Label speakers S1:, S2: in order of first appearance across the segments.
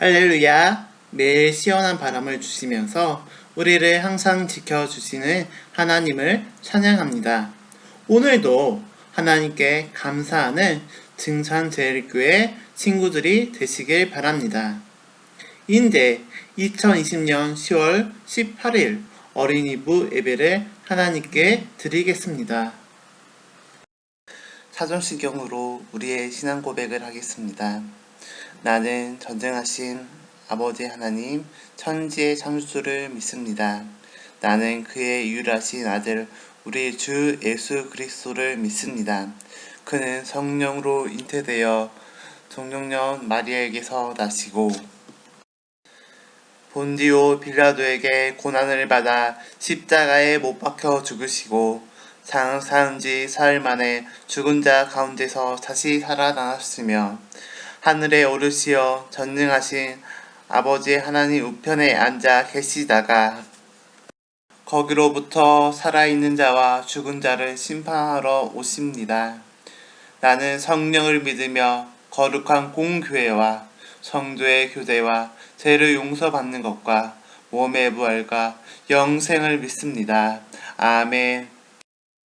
S1: 할렐루야. 매일 시원한 바람을 주시면서 우리를 항상 지켜주시는 하나님을 찬양합니다. 오늘도 하나님께 감사하는 증산제일교회 친구들이 되시길 바랍니다. 이제 2020년 10월 18일 어린이부 예배를 하나님께 드리겠습니다. 사전시경으로 우리의 신앙 고백을 하겠습니다. 나는 전쟁하신 아버지 하나님 천지의 창조주를 믿습니다. 나는 그의 유일하신 아들 우리 주 예수 그리스도를 믿습니다. 그는 성령으로 잉태되어 동정녀 마리아에게서 나시고 본디오 빌라도에게 고난을 받아 십자가에 못 박혀 죽으시고 사은 지 사흘 만에 죽은 자 가운데서 다시 살아나셨으며 하늘에 오르시어 전능하신 아버지 하나님 우편에 앉아 계시다가 거기로부터 살아있는 자와 죽은 자를 심판하러 오십니다. 나는 성령을 믿으며 거룩한 공교회와 성도의 교제와 죄를 용서받는 것과 몸의 부활과 영생을 믿습니다. 아멘.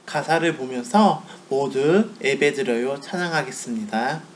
S1: 가사를 보면서 모두 예배드려요 찬양하겠습니다.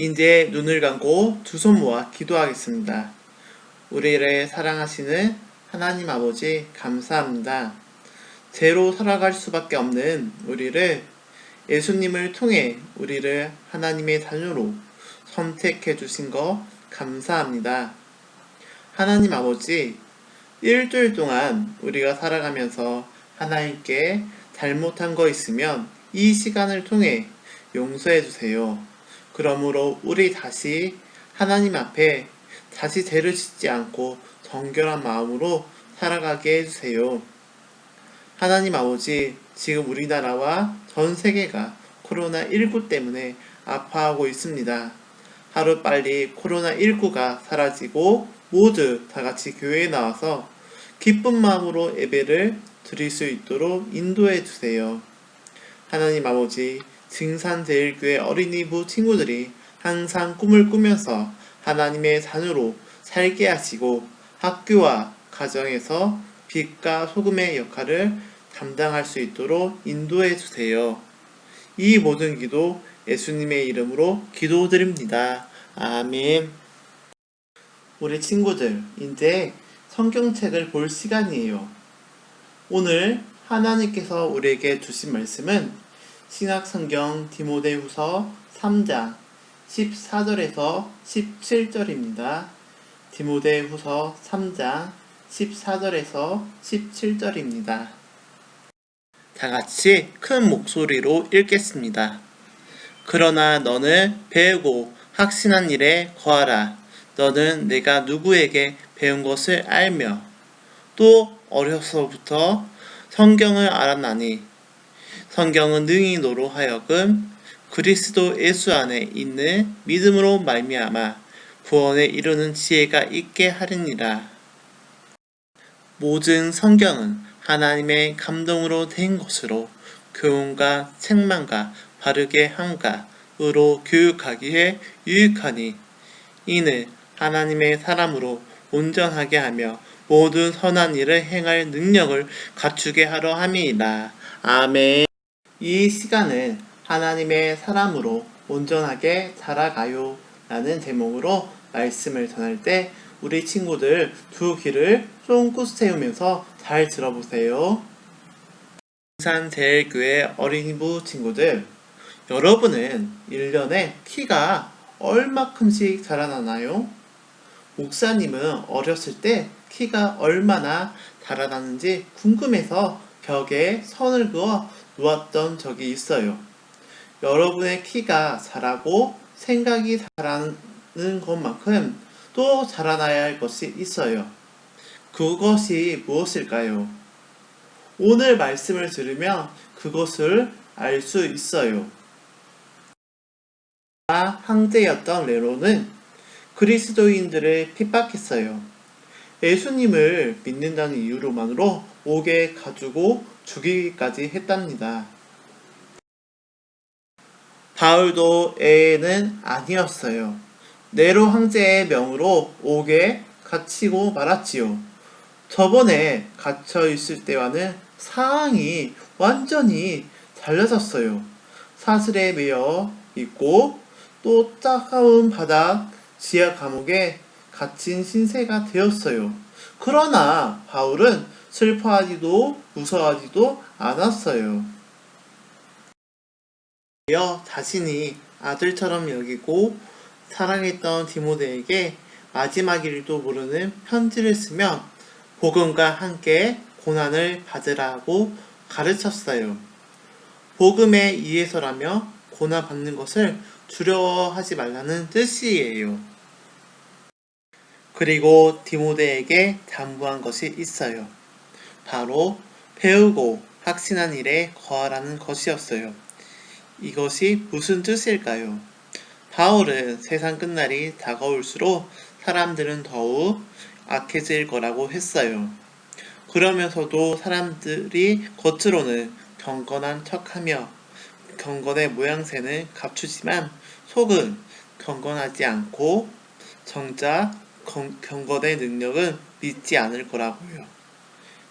S1: 이제 눈을 감고 두 손 모아 기도하겠습니다. 우리를 사랑하시는 하나님 아버지 감사합니다. 죄로 살아갈 수밖에 없는 우리를 예수님을 통해 우리를 하나님의 자녀로 선택해 주신 거 감사합니다. 하나님 아버지, 일주일 동안 우리가 살아가면서 하나님께 잘못한 거 있으면 이 시간을 통해 용서해 주세요. 그러므로 우리 다시 하나님 앞에 다시 죄를 짓지 않고 정결한 마음으로 살아가게 해주세요. 하나님 아버지, 지금 우리나라와 전 세계가 코로나19 때문에 아파하고 있습니다. 하루빨리 코로나19가 사라지고 모두 다같이 교회에 나와서 기쁜 마음으로 예배를 드릴 수 있도록 인도해 주세요. 하나님 아버지, 증산제일교회 어린이부 친구들이 항상 꿈을 꾸면서 하나님의 자녀로 살게 하시고 학교와 가정에서 빛과 소금의 역할을 담당할 수 있도록 인도해 주세요. 이 모든 기도 예수님의 이름으로 기도드립니다. 아멘. 우리 친구들, 이제 성경책을 볼 시간이에요. 오늘 하나님께서 우리에게 주신 말씀은 신약성경 디모데후서 3장 14절에서 17절입니다. 디모데후서 3장 14절에서 17절입니다. 다같이 큰 목소리로 읽겠습니다. 그러나 너는 배우고 확신한 일에 거하라. 너는 내가 누구에게 배운 것을 알며 또 어려서부터 성경을 알았나니 성경은 능히 너로 하여금 그리스도 예수 안에 있는 믿음으로 말미암아 구원에 이르는 지혜가 있게 하리니라. 모든 성경은 하나님의 감동으로 된 것으로 교훈과 책망과 바르게 함과 으로 교육하기에 유익하니 이는 하나님의 사람으로 온전하게 하며 모든 선한 일을 행할 능력을 갖추게 하려 함이니라. 아멘. 이 시간은 하나님의 사람으로 온전하게 자라가요 라는 제목으로 말씀을 전할 때 우리 친구들 두 귀를 쫑긋 세우면서 잘 들어보세요. 등산제일교회 어린이부 친구들, 여러분은 1년에 키가 얼마큼씩 자라나나요? 목사님은 어렸을 때 키가 얼마나 자라나는지 궁금해서 벽에 선을 그어 놓았던 적이 있어요. 여러분의 키가 자라고 생각이 자라는 것만큼 또 자라나야 할 것이 있어요. 그것이 무엇일까요? 오늘 말씀을 들으면 그것을 알 수 있어요. 황제였던 네로는 그리스도인들을 핍박했어요. 예수님을 믿는다는 이유로만으로 옥에 가두고 죽이기까지 했답니다. 바울도 애는 아니었어요. 네로 황제의 명으로 옥에 갇히고 말았지요. 저번에 갇혀 있을 때와는 상황이 완전히 달라졌어요. 사슬에 매여 있고 또 따가운 바닥 지하 감옥에 갇힌 신세가 되었어요. 그러나 바울은 슬퍼하지도 무서워하지도 않았어요. 자신이 아들처럼 여기고 사랑했던 디모데에게 마지막 일도 모르는 편지를 쓰며 복음과 함께 고난을 받으라고 가르쳤어요. 복음에 의해서라며 고난 받는 것을 두려워하지 말라는 뜻이에요. 그리고 디모데에게 당부한 것이 있어요. 바로 배우고 확신한 일에 거하라는 것이었어요. 이것이 무슨 뜻일까요? 바울은 세상 끝날이 다가올수록 사람들은 더욱 악해질 거라고 했어요. 그러면서도 사람들이 겉으로는 경건한 척하며 경건의 모양새는 갖추지만 속은 경건하지 않고 정작 경건의 능력은 믿지 않을 거라고요.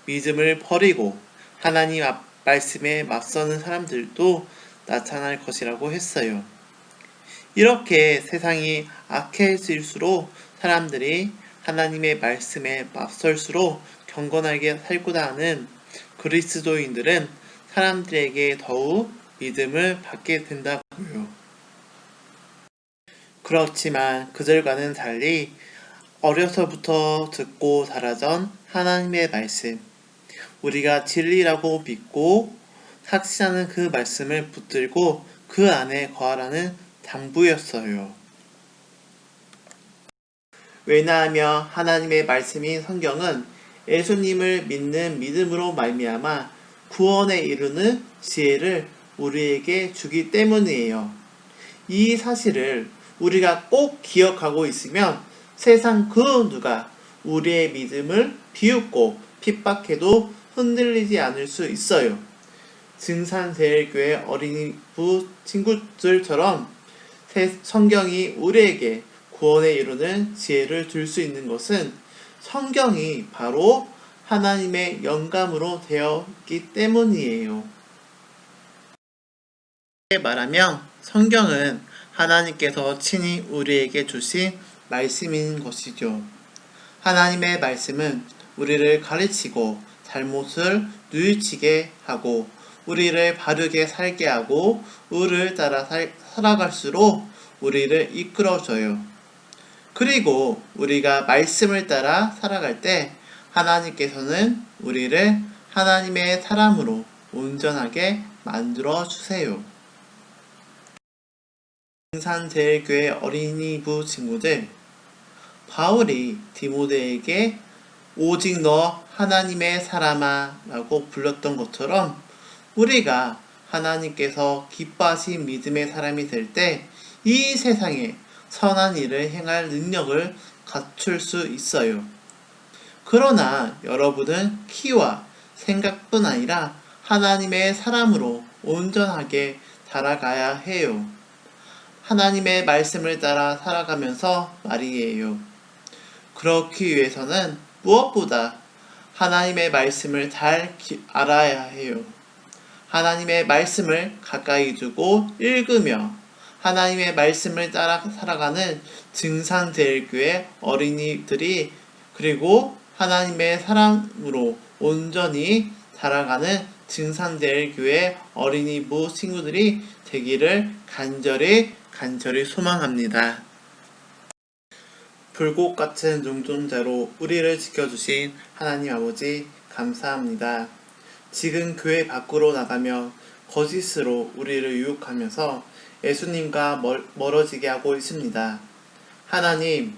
S1: 믿음을 버리고 하나님 말씀에 맞서는 사람들도 나타날 것이라고 했어요. 이렇게 세상이 악해질수록 사람들이 하나님의 말씀에 맞설수록 경건하게 살고자 하는 그리스도인들은 사람들에게 더욱 믿음을 받게 된다고요. 그렇지만 그들과는 달리 어려서부터 듣고 자라던 하나님의 말씀, 우리가 진리라고 믿고 확신하는 그 말씀을 붙들고 그 안에 거하라는 당부였어요. 왜냐하면 하나님의 말씀인 성경은 예수님을 믿는 믿음으로 말미암아 구원에 이르는 지혜를 우리에게 주기 때문이에요. 이 사실을 우리가 꼭 기억하고 있으면 세상 그 누가 우리의 믿음을 비웃고 핍박해도 흔들리지 않을 수 있어요. 증산제일교회 어린이부 친구들처럼 성경이 우리에게 구원에 이루는 지혜를 줄 수 있는 것은 성경이 바로 하나님의 영감으로 되었기 때문이에요. 말하면 성경은 하나님께서 친히 우리에게 주신 말씀인 것이죠. 하나님의 말씀은 우리를 가르치고 잘못을 뉘우치게 하고 우리를 바르게 살게 하고 의를 따라 살아갈수록 우리를 이끌어줘요. 그리고 우리가 말씀을 따라 살아갈 때 하나님께서는 우리를 하나님의 사람으로 온전하게 만들어 주세요. 등산제일교회 어린이부 친구들, 바울이 디모데에게 오직 너 하나님의 사람아 라고 불렀던 것처럼 우리가 하나님께서 기뻐하신 믿음의 사람이 될 때 이 세상에 선한 일을 행할 능력을 갖출 수 있어요. 그러나 여러분은 키와 생각뿐 아니라 하나님의 사람으로 온전하게 자라가야 해요. 하나님의 말씀을 따라 살아가면서 말이에요. 그렇기 위해서는 무엇보다 하나님의 말씀을 잘 알아야 해요. 하나님의 말씀을 가까이 두고 읽으며 하나님의 말씀을 따라 살아가는 증산제일교회 어린이들이 그리고 하나님의 사랑으로 온전히 살아가는 증산제일교회 어린이부 친구들이 되기를 간절히 소망합니다. 불꽃 같은 눈동자로 우리를 지켜주신 하나님 아버지 감사합니다. 지금 교회 밖으로 나가며 거짓으로 우리를 유혹하면서 예수님과 멀어지게 하고 있습니다. 하나님,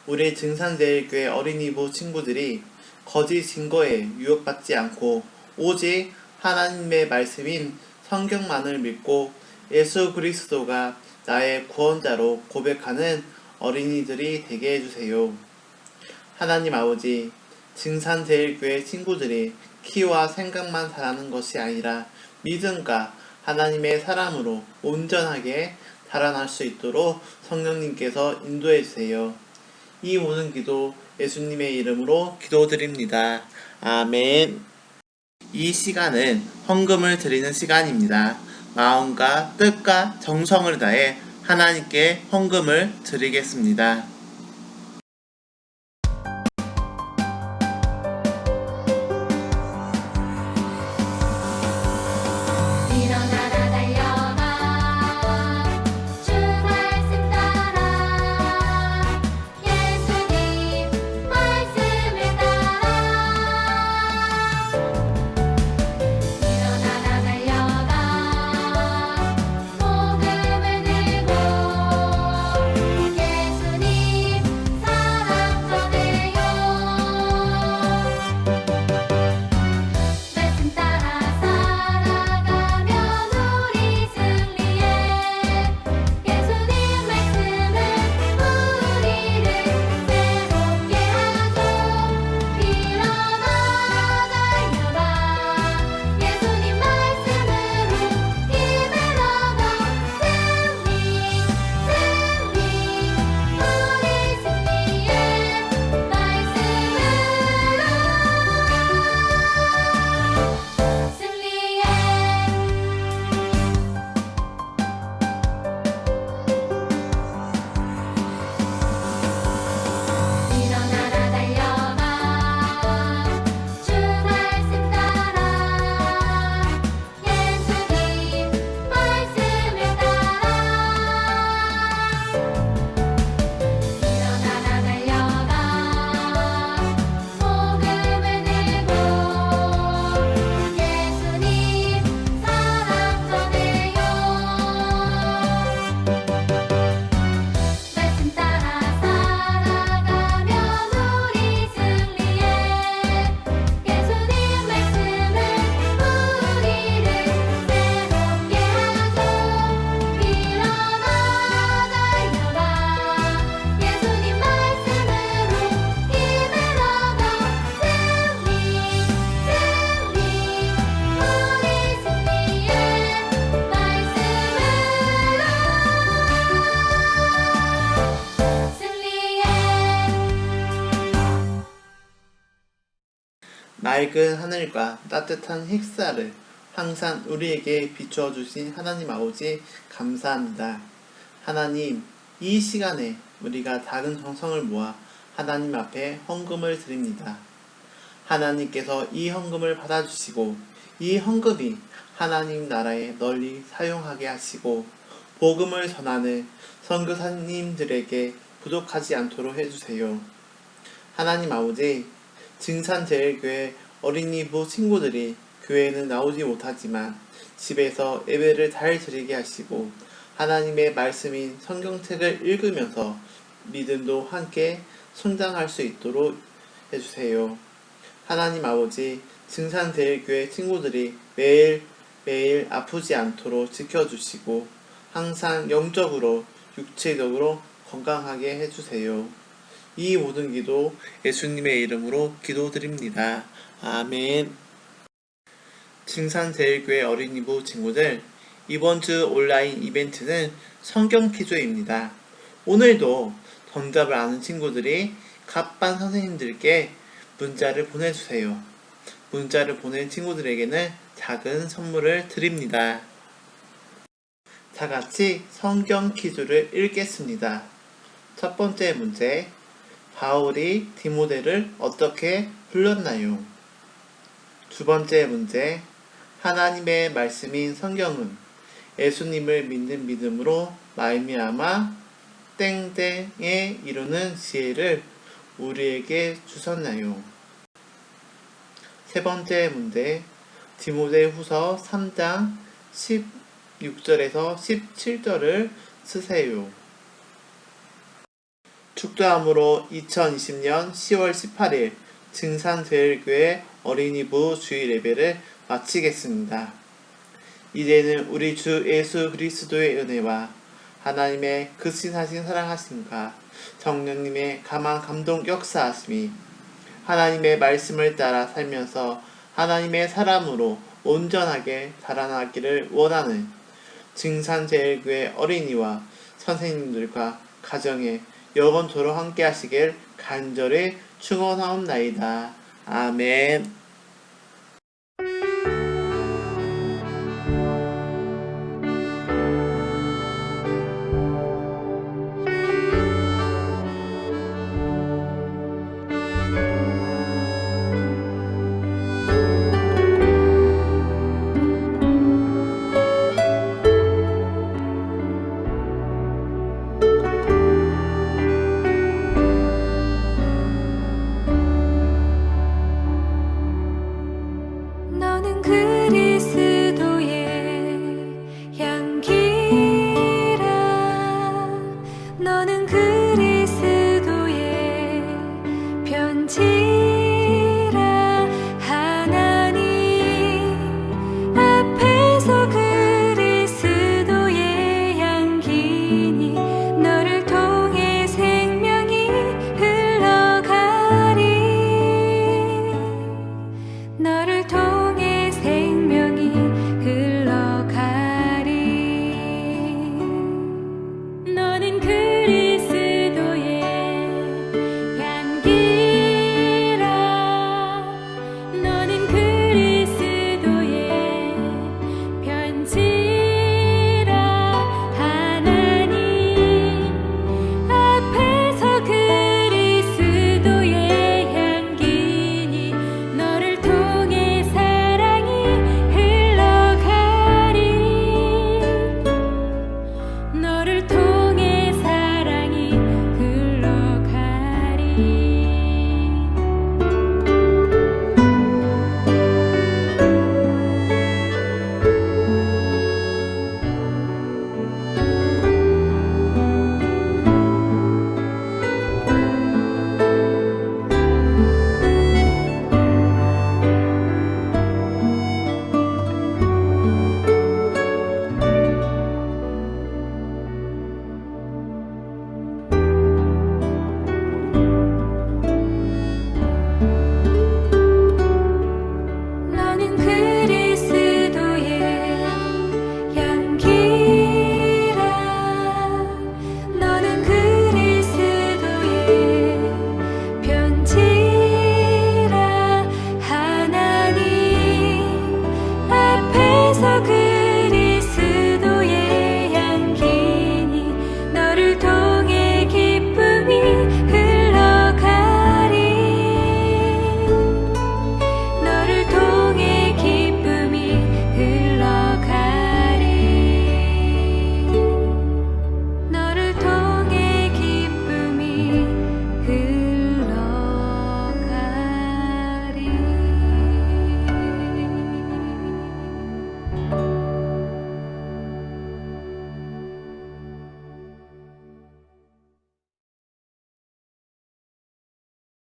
S1: 우리 증산제일교회 어린이부 친구들이 거짓 증거에 유혹받지 않고 오직 하나님의 말씀인 성경만을 믿고 예수 그리스도가 나의 구원자로 고백하는 어린이들이 되게 해주세요. 하나님 아버지, 증산제일교회 친구들이 키와 생각만 자라는 것이 아니라 믿음과 하나님의 사랑으로 온전하게 자라날 수 있도록 성령님께서 인도해 주세요. 이 모든 기도 예수님의 이름으로 기도드립니다. 아멘. 이 시간은 헌금을 드리는 시간입니다. 마음과 뜻과 정성을 다해 하나님께 헌금을 드리겠습니다. 맑은 하늘과 따뜻한 햇살을 항상 우리에게 비추어 주신 하나님 아버지 감사합니다. 하나님, 이 시간에 우리가 작은 정성을 모아 하나님 앞에 헌금을 드립니다. 하나님께서 이 헌금을 받아주시고 이 헌금이 하나님 나라에 널리 사용하게 하시고 복음을 전하는 선교사님들에게 부족하지 않도록 해주세요. 하나님 아버지, 증산제일교회 어린이부 친구들이 교회에는 나오지 못하지만 집에서 예배를 잘 드리게 하시고 하나님의 말씀인 성경책을 읽으면서 믿음도 함께 성장할 수 있도록 해주세요. 하나님 아버지, 증산제일교회 친구들이 매일 아프지 않도록 지켜주시고 항상 영적으로 육체적으로 건강하게 해주세요. 이 모든 기도 예수님의 이름으로 기도드립니다. 아멘. 증산제일교회 어린이부 친구들, 이번 주 온라인 이벤트는 성경 퀴즈입니다. 오늘도 정답을 아는 친구들이 갑반 선생님들께 문자를 보내주세요. 문자를 보낸 친구들에게는 작은 선물을 드립니다. 다 같이 성경 퀴즈를 읽겠습니다. 첫 번째 문제, 바울이 디모데를 어떻게 불렀나요? 두 번째 문제, 하나님의 말씀인 성경은 예수님을 믿는 믿음으로 말미암아 땡땡에 이루는 지혜를 우리에게 주셨나요? 세 번째 문제, 디모데 후서 3장 16절에서 17절을 쓰세요. 축도함으로 2020년 10월 18일 증산제일교회 어린이부 주일 예배를 마치겠습니다. 이제는 우리 주 예수 그리스도의 은혜와 하나님의 극진하신 사랑하심과 성령님의 감한 감동 역사하심이 하나님의 말씀을 따라 살면서 하나님의 사람으로 온전하게 자라나기를 원하는 증산제일교회 어린이와 선생님들과 가정에 영원토록 함께 하시길 간절히 축원하옵나이다. 아멘.
S2: 너는 그리스도의 향기라 너는